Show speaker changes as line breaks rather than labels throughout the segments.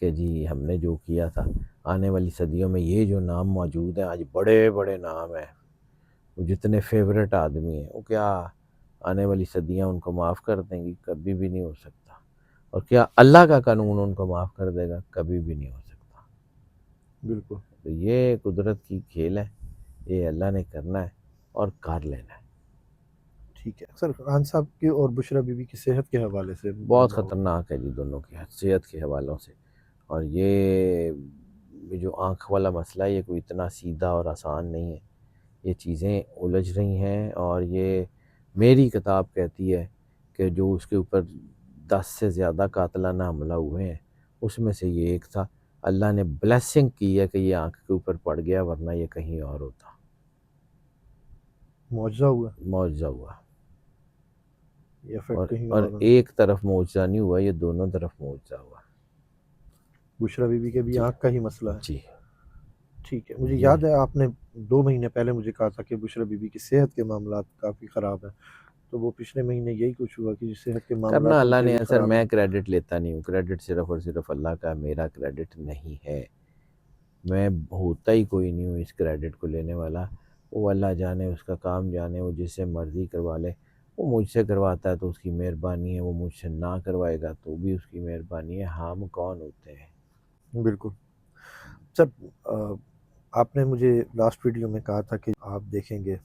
کہ جی ہم نے جو کیا تھا آنے والی صدیوں میں یہ جو نام موجود ہیں آج بڑے بڑے نام ہیں، وہ جتنے فیوریٹ آدمی ہیں وہ کیا آنے والی صدیاں ان کو معاف کر دیں گی؟ کبھی بھی نہیں ہو سکتا۔ اور کیا اللہ کا قانون ان کو معاف کر دے گا؟ کبھی بھی نہیں ہو سکتا۔
بالکل
تو یہ قدرت کی کھیل ہے، یہ اللہ نے کرنا ہے اور کر لینا ہے۔
ٹھیک ہے سر، خان صاحب کی اور بشرا بی بی کی صحت کے حوالے سے
بہت
معلومات۔
خطرناک ہے جی دونوں کی صحت کے حوالوں سے، اور یہ جو آنکھ والا مسئلہ ہے یہ کوئی اتنا سیدھا اور آسان نہیں ہے، یہ چیزیں الجھ رہی ہیں، اور یہ میری کتاب کہتی ہے کہ جو اس کے اوپر 10 سے زیادہ قاتلانہ حملہ ہوئے ہیں اس میں سے یہ ایک تھا۔ اللہ نے بلیسنگ کی ہے کہ یہ آنکھ کے اوپر پڑ گیا، ورنہ یہ کہیں اور ہوتا،
معجزہ ہوا
معجزہ ہوا۔
یا افیکٹ کہیں
اور
اور ہونا۔
ایک طرف معجزہ نہیں ہوا، یہ دونوں طرف معجزہ ہوا۔
بشرا بی بی کے بھی
جی
آنکھ کا ہی مسئلہ ہے۔
جی
ٹھیک ہے، مجھے
یہ
یاد ہے آپ نے 2 مہینے پہلے مجھے کہا تھا کہ بشرا بی بی کی صحت کے معاملات کافی خراب ہیں، تو وہ پچھلے مہینے یہی کچھ ہوا کہ صحت کے معاملات
کرنا
ان
اللہ
کے
نے
بھی
ہے سر،
خراب
میں
ہیں۔
کریڈٹ لیتا نہیں ہوں، کریڈٹ صرف اور صرف اللہ کا، میرا کریڈٹ نہیں ہے، میں ہوتا ہی کوئی نہیں ہوں اس کریڈٹ کو لینے والا۔ وہ اللہ جانے، اس کا کام جانے، وہ جس سے مرضی کروا لے، وہ مجھ سے کرواتا ہے تو اس کی مہربانی ہے، وہ مجھ سے نہ کروائے گا تو بھی اس کی مہربانی ہے، ہم کون ہوتے ہیں؟
بالکل سر، آپ نے مجھے لاسٹ ویڈیو میں کہا تھا کہ آپ دیکھیں گے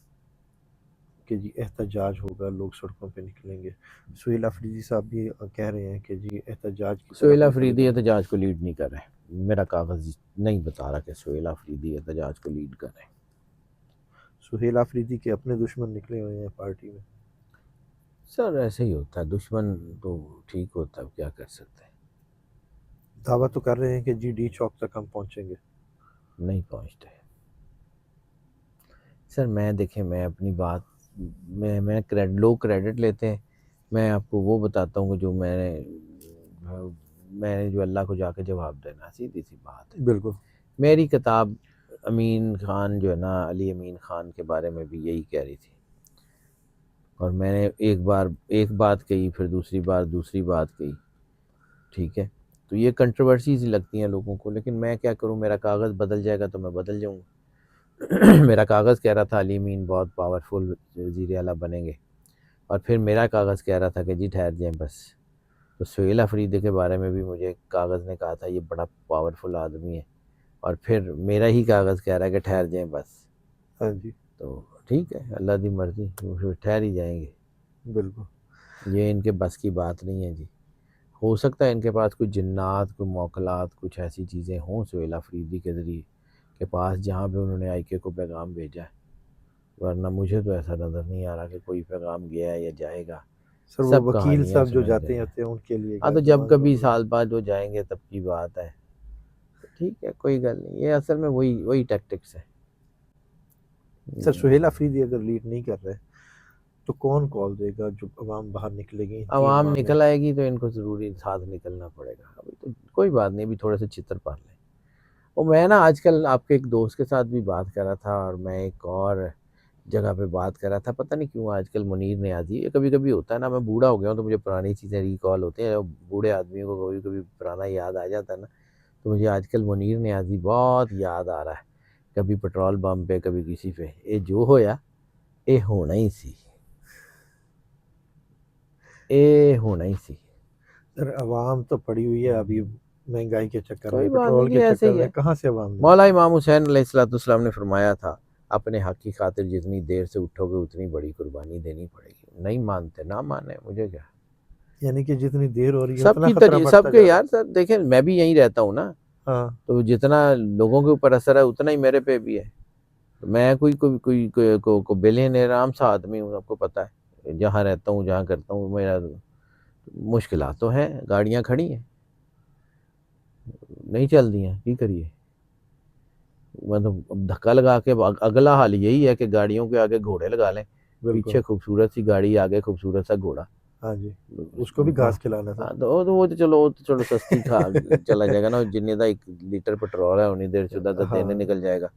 کہ جی احتجاج ہوگا، لوگ سڑکوں پہ نکلیں گے۔ سہیل آفریدی صاحب بھی کہہ رہے ہیں کہ جی احتجاج کی طرف
سہیل
نکل
آفریدی
جائیں۔
احتجاج کو لیڈ نہیں کر رہے، میرا کاغذ نہیں بتا رہا کہ سہیل آفریدی احتجاج کو لیڈ کر رہے ہیں۔
سہیل آفریدی کے اپنے دشمن نکلے ہوئے ہیں پارٹی میں۔
سر ایسے ہی ہوتا ہے، دشمن تو ٹھیک ہوتا ہے، کیا کر سکتے ہیں؟
دعویٰ تو کر رہے ہیں کہ جی ڈی چوک تک ہم پہنچیں گے۔
نہیں پہنچتے سر۔ میں دیکھیں، میں اپنی بات لوگ کریڈٹ لیتے ہیں، میں آپ کو وہ بتاتا ہوں کہ جو میں نے جو اللہ کو جا کے جواب دینا، سیدھی سی بات ہے۔
بالکل
میری کتاب امین خان جو ہے نا، علی امین خان کے بارے میں بھی یہی کہہ رہی تھی، اور میں نے ایک بات کہی، پھر دوسری بات کہی، ٹھیک ہے؟ تو یہ کنٹروورسیز ہی لگتی ہیں لوگوں کو، لیکن میں کیا کروں، میرا کاغذ بدل جائے گا تو میں بدل جاؤں گا۔ میرا کاغذ کہہ رہا تھا علی امین بہت پاورفل وزیر اعلیٰ بنیں گے، اور پھر میرا کاغذ کہہ رہا تھا کہ جی ٹھہر جائیں بس۔ تو سہیل آفریدی کے بارے میں بھی مجھے کاغذ نے کہا تھا یہ بڑا پاورفل آدمی ہے، اور پھر میرا ہی کاغذ کہہ رہا ہے کہ ٹھہر جائیں بس۔
ہاں جی
تو ٹھیک ہے، اللہ دی مرضی، وہ پھر ٹھہر ہی جائیں گے،
بالکل۔
یہ ان کے بس کی بات نہیں ہے جی۔ ہو سکتا ہے ان کے پاس کوئی جنات، کوئی موکلات، کچھ ایسی چیزیں ہوں سہیل آفریدی کے ذریعے کے پاس، جہاں پہ انہوں نے آئی کے کو پیغام بھیجا ہے، ورنہ مجھے تو ایسا نظر نہیں آ رہا کہ کوئی پیغام گیا ہے یا جائے گا۔
سر وہ
سب
وکیل
کہانیاں
صاحب جو
سنائی
جاتے
جائیں،
ہیں ان کے لیے
ہاں
گئے
تو
تھے
جب
وہاں
کبھی
لوگوں
سال بعد وہ جائیں گے تب کی بات ہے، ٹھیک ہے، کوئی گل نہیں، یہ اصل میں وہی ٹیکٹکس ہے۔
نے۔ سر سہیل آفریدی اگر لیڈ نہیں کر رہے تو کون کال دے گا جو عوام باہر نکلے گی ان 3
عوام
ماہ میں؟
نکل آئے گی تو ان کو ضروری ساتھ نکلنا پڑے گا، ابھی تو کوئی بات نہیں، ابھی تھوڑے سے چتر پال لیں۔ اور میں نا آج کل آپ کے ایک دوست کے ساتھ بھی بات کر رہا تھا، اور میں ایک اور جگہ پہ بات کر رہا تھا، پتہ نہیں کیوں آج کل منیر نیازی، یہ کبھی کبھی ہوتا ہے نا، میں بوڑھا ہو گیا ہوں تو مجھے پرانی چیزیں ریکال ہوتی ہیں، بوڑھے آدمیوں کو کبھی کبھی پرانا یاد آ جاتا ہے نا، تو مجھے آج کل منیر نیازی بہت یاد آ رہا ہے، کبھی پٹرول پمپ پہ، کبھی کسی پہ، یہ جو ہویا یہ ہونا ہی سی، یہ ہونا ہی سی۔
سر عوام تو پڑی ہوئی ہے ابھی مہنگائی کے چکر میں،
کوئی بات نہیں
پٹرول
جی،
کے
ایسے
چکر
ہی
میں،
ہے۔
کہاں سے عوام دے؟
مولا امام حسین علیہ السلام نے فرمایا تھا اپنے حق کی خاطر جتنی دیر سے اٹھو گے اتنی بڑی قربانی دینی پڑے گی، نہیں مانتے نہ مانے، مجھے کیا،
یعنی کہ جتنی دیر ہو رہی ہے
سب
اتنا
کی
خطرہ
سب
بڑھتا
کے
جا رہا
یار، سر دیکھیں میں بھی یہیں رہتا ہوں نا،
ہے۔ ہاں
تو جتنا لوگوں کے اوپر اثر ہے اتنا ہی میرے پہ بھی ہے، میں کوئی بلینئر عام سا آدمی ہوں، آپ کو پتہ ہے، جہاں رہتا ہوں، جہاں کرتا ہوں، میرا مشکلات تو ہیں، گاڑیاں کھڑی ہیں، نہیں چل دی ہیں، کی کریے، مطلب دھکا لگا کے اگلا حال یہی ہے کہ گاڑیوں کے آگے گھوڑے لگا لیں،
بالکل،
پیچھے خوبصورت سی گاڑی، آگے خوبصورت سا گھوڑا،
ہاں جی، اس کو بھی گھاس کھلانا تھا۔
ہاں تو وہ تو چلو سستی کھا چلا جائے گا نا، جنہیں دا 1 لیٹر پٹرول ہے انہیں دیر چودہ دینے
ہاں
نکل جائے گا،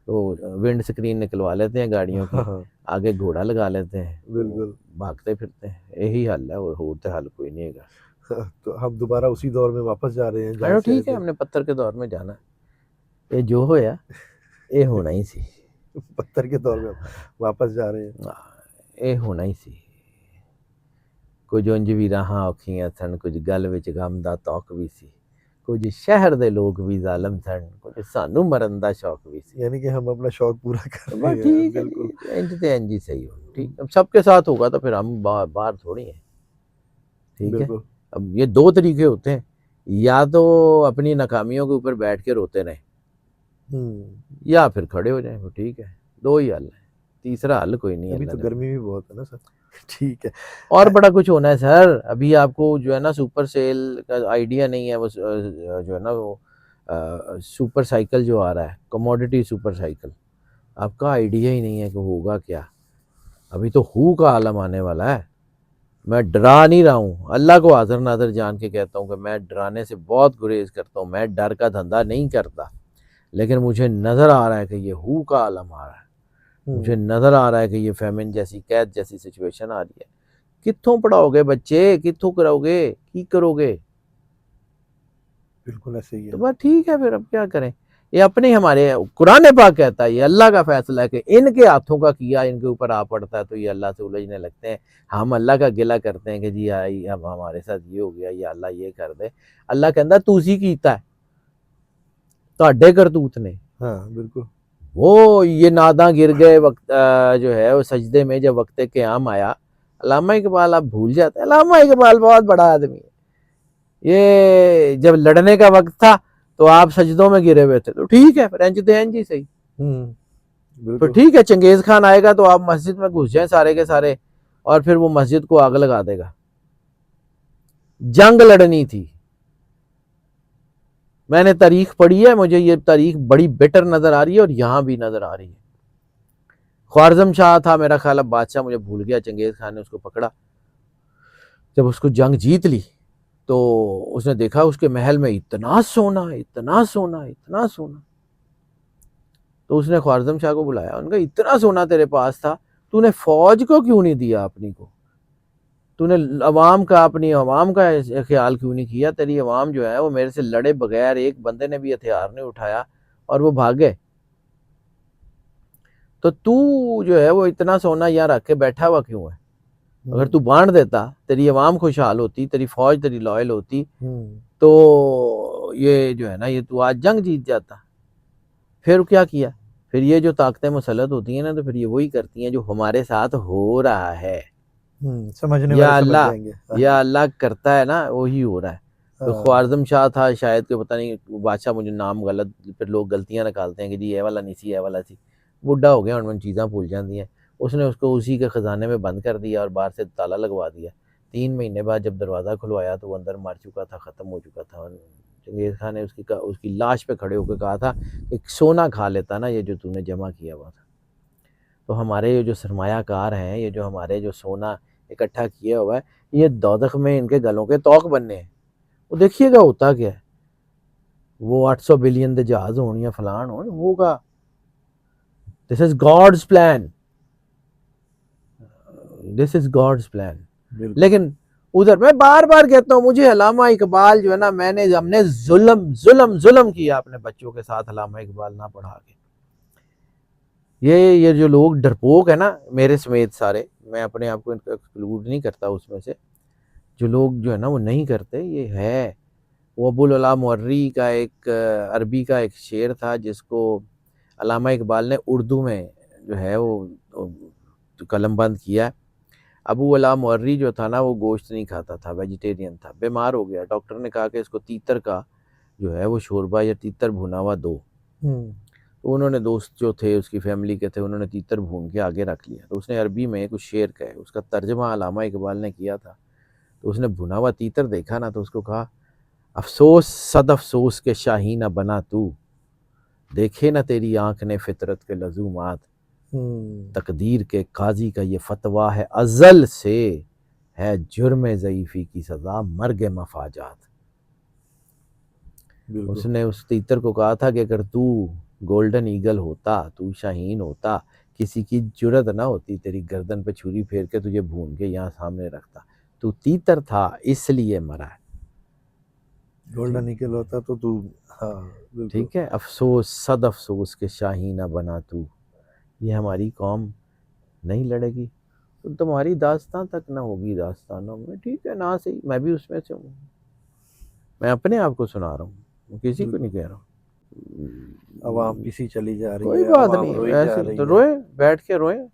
تو ونڈ سکرین نکلوا لیتے ہیں گاڑیوں کی،
ہاں
آگے گھوڑا لگا لیتے ہیں، تو
بالکل۔
بھاگتے پھرتے ہیں، یہی حل ہے، اور تو حل کوئی نہیں ہے گا۔
تو ہم دوبارہ اسی دور میں واپس جا رہے ہیں جہاں
چلو
سے آئے
ٹھیک ہے،
تھے.
ہم نے پتھر کے دور میں جانا ہے، یہ جو ہویا یہ ہونا ہی سی،
پتھر کے دور میں ہم واپس جا رہے ہیں.
یہ ہونا ہی سی. کچھ انج بھی راہاں اوکھیاں سن، کچھ گل وچ غم دا توق بھی سی، کچھ شہر دے لوگ بھی ظالم سن، کچھ سانو مرن دا شوق بھی سی.
یعنی کہ ہم اپنا شوق پورا کر
تو
رہے
بس
ہیں.
ٹھیک ہے
بالکل
جی، انج تے انج ہی صحیح ہو. ٹھیک، اب سب کے ساتھ ہوگا تو پھر ہم باہر تھوڑی ہیں. ٹھیک ہے،
بالکل.
اب یہ دو طریقے ہوتے ہیں، یا تو اپنی ناکامیوں کے اوپر بیٹھ کے روتے رہیں، یا پھر کھڑے ہو جائیں. وہ ٹھیک ہے، دو ہی حل ہیں، تیسرا حل کوئی نہیں.
ابھی
اللہ
تو
نے
گرمی بھی بہت ہے نا سر. ٹھیک ہے.
اور بڑا کچھ ہونا ہے سر. ابھی آپ کو جو ہے نا سپر سیل کا آئیڈیا نہیں ہے، وہ جو ہے نا وہ سپر سائیکل جو آ رہا ہے، کموڈٹی سپر سائیکل، آپ کا آئیڈیا ہی نہیں ہے کہ ہوگا کیا. ابھی تو کا عالم آنے والا ہے. میں ڈرا نہیں رہا ہوں، اللہ کو حاضر ناظر جان کے کہتا ہوں کہ میں ڈرانے سے بہت گریز کرتا ہوں، میں ڈر کا دھندا نہیں کرتا، لیکن مجھے نظر آ رہا ہے کہ یہ کا عالم آ رہا ہے. مجھے نظر آ رہا ہے کہ یہ فیمن جیسی قید جیسی سچویشن آ رہی ہے. کتھوں پڑھاؤ گے بچے، کتھوں کراؤ گے، کی کرو گے؟
بالکل ایسے ہی ہے.
تو بس ٹھیک ہے، پھر اب کیا کریں. یہ اپنے ہمارے قرآن پاک کہتا ہے، یہ اللہ کا فیصلہ ہے کہ ان کے ہاتھوں کا کیا ان کے اوپر آ پڑتا ہے تو یہ اللہ سے الجھنے لگتے ہیں. ہم اللہ کا گلہ کرتے ہیں کہ جی اب ہمارے ساتھ یہ ہو گیا، یا اللہ یہ کر دے. اللہ کہتا ہے تسی کیتا ہے تہاڈے کرتوت نے.
ہاں بالکل.
وہ یہ ناداں گر گئے وقت جو ہے وہ سجدے میں جب وقت قیام آیا. علامہ اقبال آپ بھول جاتے ہیں، علامہ اقبال بہت بڑا آدمی ہے. یہ جب لڑنے کا وقت تھا تو آپ سجدوں میں گرے ہوئے تھے، تو ٹھیک ہے پھر انج دے انج ہی صحیح. پھر
بالکل.
ٹھیک ہے، چنگیز خان آئے گا تو آپ مسجد میں گھس جائیں سارے کے سارے، اور پھر وہ مسجد کو آگ لگا دے گا. جنگ لڑنی تھی. میں نے تاریخ پڑھی ہے، مجھے یہ تاریخ بڑی بیٹر نظر آ رہی ہے، اور یہاں بھی نظر آ رہی ہے. خوارزم شاہ تھا میرا خیال، اب بادشاہ مجھے بھول گیا، چنگیز خان نے اس کو پکڑا. جب اس کو جنگ جیت لی تو اس نے دیکھا اس کے محل میں اتنا سونا، اتنا سونا، اتنا سونا. تو اس نے خوارزم شاہ کو بلایا، ان کا اتنا سونا تیرے پاس تھا، تو نے فوج کو کیوں نہیں دیا اپنی کو؟ تو نے اپنی عوام کا خیال کیوں نہیں کیا؟ تیری عوام جو ہے وہ میرے سے لڑے بغیر ایک بندے نے بھی ہتھیار نہیں اٹھایا اور وہ بھاگ گئے. تو جو ہے وہ اتنا سونا یہاں رکھ کے بیٹھا ہوا کیوں ہے؟ اگر تو بانٹ دیتا، تیری عوام خوشحال ہوتی، تیری فوج تیری لائل ہوتی، تو یہ جو ہے نا یہ تو آج جنگ جیت جاتا. پھر کیا کیا؟ پھر یہ جو طاقتیں مسلط ہوتی ہیں نا، تو پھر یہ وہی کرتی ہیں جو ہمارے ساتھ ہو رہا ہے.
سمجھنے والے سمجھ جائیں گے.
یا اللہ کرتا ہے نا، وہی ہو رہا ہے. تو خوارزم شاہ تھا شاید کہ پتہ نہیں بادشاہ، مجھے نام غلط، پھر لوگ غلطیاں نکالتے ہیں کہ جی یہ والا نہیں سی، یہ والا سی. بڈھا ہو گیا، ان چیزاں بھول جاتی ہیں. اس نے اس کو اسی کے خزانے میں بند کر دیا اور باہر سے تالا لگوا دیا. 3 مہینے بعد جب دروازہ کھلوایا تو وہ اندر مر چکا تھا، ختم ہو چکا تھا. چنگیز خان نے اس کی لاش پہ کھڑے ہو کے کہا تھا کہ سونا کھا لیتا نا یہ جو تو نے جمع کیا ہوا تھا. تو ہمارے یہ جو سرمایہ کار ہیں، یہ جو ہمارے جو سونا اکٹھا کیا ہوا ہے، یہ دوزخ میں ان کے گلوں کے توق بننے ہیں. وہ دیکھیے گا ہوتا کیا ہے. وہ 800 بلین دے جہاز ہون یا فلان ہون، ہوگا. This is God's plan, this is God's plan. لیکن ادھر میں بار بار کہتا ہوں، مجھے علامہ اقبال جو ہے نا، ہم نے ظلم کیا اپنے بچوں کے ساتھ علامہ اقبال نہ پڑھا کے. یہ جو لوگ ڈرپوک ہیں نا، میرے سمیت سارے، میں اپنے آپ کو ایکسکلوڈ نہیں کرتا اس میں سے، جو لوگ جو ہے نا وہ نہیں کرتے. یہ ہے وہ ابو العلا مورری کا ایک عربی کا ایک شعر تھا جس کو علامہ اقبال نے اردو میں جو ہے وہ قلم بند کیا. ابو العلا مورری جو تھا نا وہ گوشت نہیں کھاتا تھا، ویجیٹیرین تھا. بیمار ہو گیا، ڈاکٹر نے کہا کہ اس کو تیتر کا جو ہے وہ شوربہ یا تیتر بھونا ہوا دو. تو انہوں نے دوست جو تھے اس کی فیملی کے تھے، انہوں نے تیتر بھون کے آگے رکھ لیا. تو اس نے عربی میں کچھ شعر کہے، اس کا ترجمہ علامہ اقبال نے کیا تھا. تو اس نے بھنا ہوا تیتر دیکھا نا، تو اس کو کہا افسوس صد افسوس کے شاہین نہ بنا تو، دیکھے نہ تیری آنکھ نے فطرت کے لزومات. تقدیر کے قاضی کا یہ فتویٰ ہے ازل سے، ہے جرم ضعیفی کی سزا مرگ مفاجات. اس نے اس تیتر کو کہا تھا کہ اگر تو گولڈن ایگل ہوتا، تو شاہین ہوتا، کسی کی جرت نہ ہوتی تیری گردن پہ چھری پھیر کے تجھے بھون کے یہاں سامنے رکھتا. تو تیتر تھا اس لیے مرا ہے.
گولڈن نکل ہوتا تو ہاں بالکل
ٹھیک ہے. افسوس صد افسوس کہ شاہی نہ بنا تو. یہ ہماری قوم نہیں لڑے گی تو تمہاری داستان تک نہ ہوگی داستانوں میں. ٹھیک ہے نہ صحیح، میں بھی اس میں سے ہوں. میں اپنے آپ کو سنا رہا ہوں، میں کسی کو نہیں کہہ رہا ہوں.
عوام پیچھے چلی جا رہی
کوئی
ہے،
بات
عوام
نہیں،
روئی
ایسے
جا
تو
رہی ہے.
روئیں، بیٹھ کے روئیں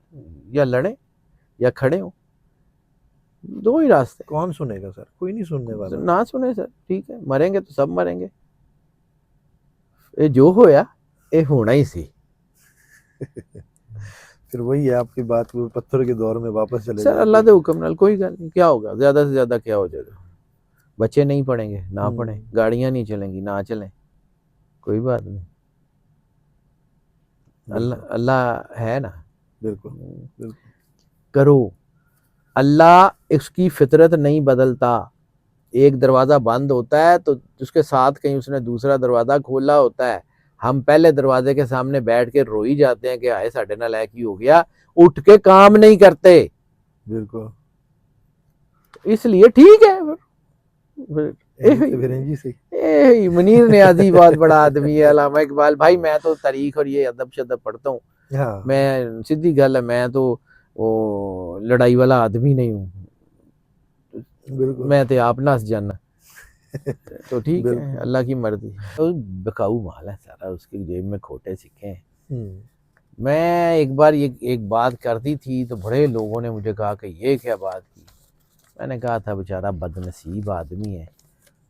یا لڑیں یا کھڑے ہوں. دو ہی راستے.
کون سنے گا سر؟ کوئی نہیں سننے والا.
نہ سنیں سر، ٹھیک ہے، مریں گے تو سب مریں گے. یہ جو ہویا یہ ہونا ہی سی.
پھر وہی ہے آپ کی بات، وہ پتھر کے دور میں واپس چلے
سر
جائیں
اللہ
گے.
دے حکم نال کوئی گل نہیں. کیا ہوگا زیادہ سے زیادہ کیا ہو جائے گا؟ بچے نہیں پڑھیں گے نہ پڑھیں، گاڑیاں نہیں چلیں گی نہ چلیں، کوئی بات نہیں. اللہ ہے نا.
بالکل بالکل.
کرو. اللہ اس کی فطرت نہیں بدلتا. ایک دروازہ بند ہوتا ہے تو اس کے ساتھ کہیں اس نے دوسرا دروازہ کھولا ہوتا ہے. ہم پہلے دروازے کے سامنے بیٹھ کے روئی جاتے ہیں کہ آئے ساڈے نال اے کی ہو گیا، اٹھ کے کام نہیں کرتے.
بالکل.
اس لیے ٹھیک ہے. منیر نیازی بہت بڑا آدمی ہے، علامہ اقبال بھائی. میں تو تاریخ اور یہ ادب شدب پڑھتا ہوں. میں سیدھی گل ہے، میں تو وہ لڑائی والا آدمی نہیں ہوں. میں تے آپ ناس جانا تو ٹھیک ہے، اللہ کی مرضی. بکاؤ مال ہے سارا، اس کی جیب میں کھوٹے سکے ہیں. میں ایک بار ایک بات کرتی تھی تو بڑے لوگوں نے مجھے کہا کہ یہ کیا بات کی. میں نے کہا تھا بیچارہ بد نصیب آدمی ہے،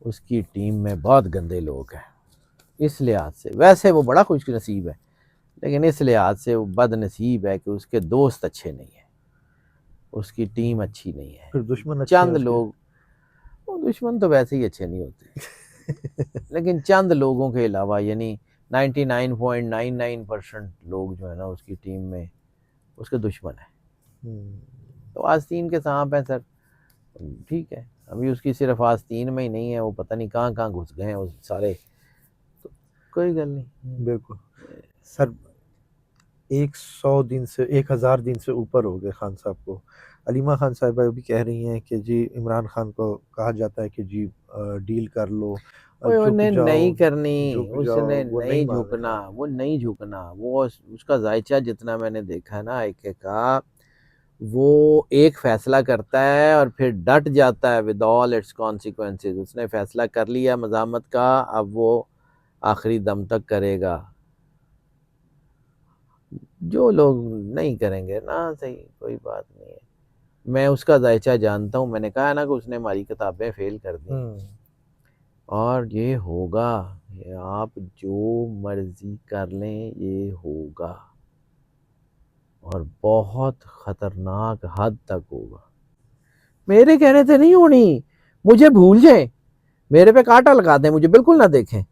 اس کی ٹیم میں بہت گندے لوگ ہیں. اس لحاظ سے ویسے وہ بڑا خوش نصیب ہے، لیکن اس لحاظ سے وہ بد نصیب ہے کہ اس کے دوست اچھے نہیں ہیں، اس کی ٹیم اچھی نہیں ہے.
پھر دشمن
چند لوگ، دشمن تو ویسے ہی اچھے نہیں ہوتے، لیکن چند لوگوں کے علاوہ یعنی 99.99% لوگ جو ہے نا اس کی ٹیم میں اس کے دشمن ہیں. تو آستین کے سانپ ہیں سر. ٹھیک ہے، ابھی اس کی صرف آستین میں ہی نہیں ہے، وہ پتہ نہیں کہاں کہاں گھس گئے ہیں وہ سارے. تو کوئی گل نہیں.
بالکل سر. 100 دن سے 1000 دن سے اوپر ہو گئے خان صاحب کو. علیمہ خان صاحبہ بھی کہہ رہی ہیں کہ جی عمران خان کو کہا جاتا ہے کہ جی ڈیل کر لو،
انہیں نہیں کرنی،
جھک
اس
جاؤ،
نے
وہ
نہیں
مان رہے.
جھکنا، وہ نہیں جھکنا. وہ اس کا ذائچہ جتنا میں نے دیکھا ہے نا ایک کا، وہ ایک فیصلہ کرتا ہے اور پھر ڈٹ جاتا ہے ود آل اٹس کانسیکوینسز. اس نے فیصلہ کر لیا مزاحمت کا، اب وہ آخری دم تک کرے گا. جو لوگ نہیں کریں گے نا صحیح، کوئی بات نہیں ہے. میں اس کا ذائچہ جانتا ہوں. میں نے کہا نا کہ اس نے ہماری کتابیں فیل کر دی، اور یہ ہوگا. یہ آپ جو مرضی کر لیں یہ ہوگا، اور بہت خطرناک حد تک ہوگا. میرے کہنے سے نہیں ہونی. مجھے بھول جائیں، میرے پہ کانٹا لگا دیں، مجھے بالکل نہ دیکھیں.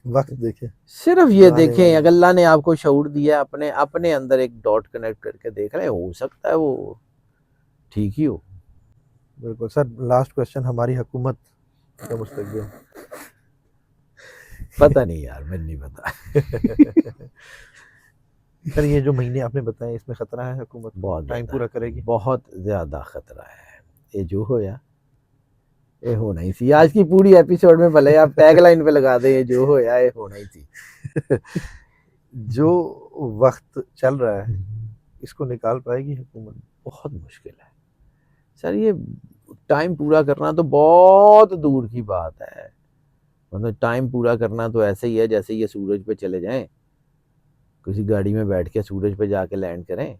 وقت دیکھیں،
صرف یہ دیکھیں اگر اللہ نے آپ کو شعور دیا، اپنے اندر ایک ڈاٹ کنیکٹ کر کے دیکھ لیں، ہو سکتا ہے وہ ٹھیک ہی ہو.
بالکل سر. لاسٹ کوشچن، ہماری حکومت کا مستقبل.
پتہ نہیں یار، میں نہیں پتا.
سر یہ جو مہینے آپ نے بتائے اس میں خطرہ ہے حکومت
بہت
ٹائم
زیادہ،
پورا کرے گی؟
بہت زیادہ خطرہ ہے. یہ جو ہویا یہ ہونا ہی سی. آج کی پوری ایپیسوڈ میں بھلے آپ ٹیگ لائن پہ لگا دیں یہ جو ہویا یہ ہونا ہی تھی.
جو وقت چل رہا ہے اس کو نکال پائے گی حکومت؟
بہت مشکل ہے سر. یہ ٹائم پورا کرنا تو بہت دور کی بات ہے. مطلب ٹائم پورا کرنا تو ایسے ہی ہے جیسے یہ سورج پہ چلے جائیں، کسی گاڑی میں بیٹھ کے سورج پہ جا کے لینڈ کریں.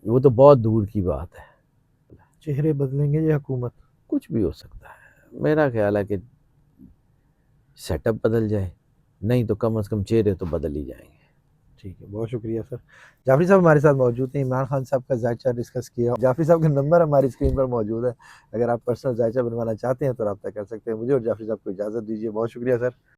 وہ تو بہت دور کی بات ہے.
چہرے بدلیں گے یہ حکومت؟
کچھ بھی ہو سکتا ہے. میرا خیال ہے کہ سیٹ اپ بدل جائے، نہیں تو کم از کم چہرے تو بدل ہی جائیں گے.
ٹھیک ہے، بہت شکریہ سر. جعفری صاحب ہمارے ساتھ موجود ہیں. عمران خان صاحب کا ذائچہ ڈسکس کیا. جعفری صاحب کا نمبر ہماری اسکرین پر موجود ہے، اگر آپ پرسنل ذائچہ بنوانا چاہتے ہیں تو رابطہ کر سکتے ہیں. مجھے اور جعفری صاحب کو اجازت دیجیے. بہت شکریہ سر.